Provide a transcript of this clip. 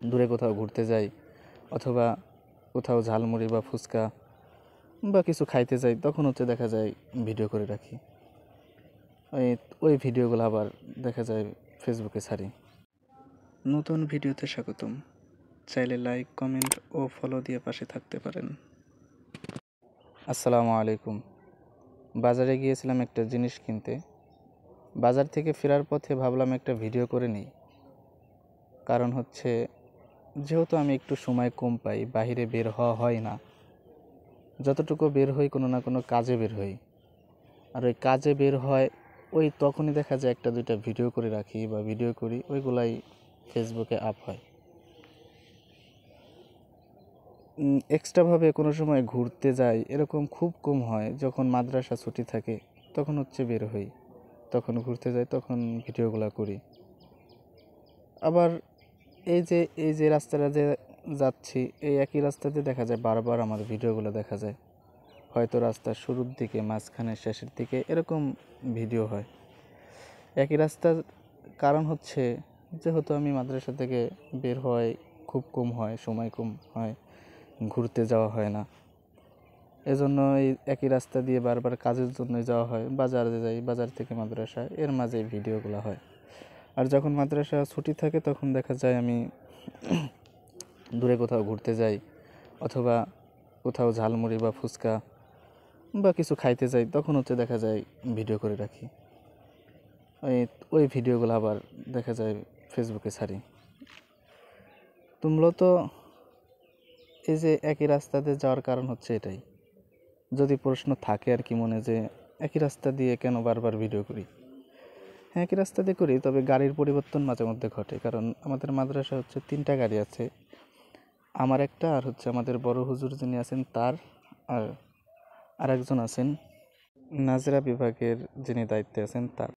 দূরে কোথাও ঘুরতে যাই অথবা কোথাও ঝালমুড়ি বা ফুচকা বা কিছু খাইতে যাই, তখন দেখা যায় ভিডিও করে রাখি। ওই ভিডিওগুলো আবার দেখা যায় ফেসবুকে ছাড়ি। নতুন ভিডিওতে স্বাগতম। চাইলে লাইক, কমেন্ট ও ফলো দিয়ে পাশে থাকতে পারেন। আসসালামু আলাইকুম। বাজারে গিয়েছিলাম একটা জিনিস কিনতে। বাজার থেকে ফেরার পথে ভাবলাম একটা ভিডিও করে নিই। কারণ যেহেতু আমি একটু সময় কম পাই, বাইরে বের হওয়া হয় না। যতটুকু বের হই কোনো না কোনো কাজে বের হই, আর ওই কাজে বের হয় তখনই দেখা যায় একটা দুইটা ভিডিও করে রাখি বা ভিডিও করি, ওইগুলাই ফেসবুকে আপ হয়। এক্সট্রাভাবে কোনো সময় ঘুরতে যাই এরকম খুব কম হয়। যখন মাদ্রাসা ছুটি থাকে তখন বের হই, তখন ঘুরতে যাই, তখন ভিডিওগুলো করি। আবার এই যে রাস্তাটা যাচ্ছি, এই একই রাস্তাতে দেখা যায় বারবার আমার ভিডিওগুলো দেখা যায়। হয়তো রাস্তার শুরুর দিকে, মাঝখানে, শেষের দিকে এরকম ভিডিও হয়। একই রাস্তার কারণ যেহেতু আমি মাদ্রাসা থেকে বের হয় খুব কম হয়, সময় কম হয়, ঘুরতে যাওয়া হয় না, এজন্য এই একই রাস্তা দিয়ে বারবার কাজের জন্য যাওয়া হয়। বাজারে যাই, বাজার থেকে মাদ্রাসা, এর মাঝে ভিডিওগুলো হয়। আর যখন মাদ্রাসা ছুটি থাকে তখন দেখা যায় আমি দূরে কোথাও ঘুরতে যাই অথবা কোথাও ঝালমুড়ি বা ফুচকা বা কিছু খাইতে যাই, তখন দেখা যায় ভিডিও করে রাখি। ওই ভিডিওগুলো আবার দেখা যায় ফেসবুকে ছাড়ি। তো মূলত এই যে একই রাস্তাতে যাওয়ার কারণ এটাই। যদি প্রশ্ন থাকে আর কি মনে, যে একই রাস্তা দিয়ে কেন বারবার ভিডিও করি, হ্যাঁ একই রাস্তা দিয়ে করি, তবে গাড়ির পরিবর্তন মাঝে মধ্যে ঘটে। কারণ আমাদের মাদ্রাসা 3টা গাড়ি আছে, আমার একটা, আর আমাদের বড় হুজুর যিনি আছেন তার, আর আরেকজন আছেন নাজরা বিভাগের যিনি দায়িত্বে আছেন তার।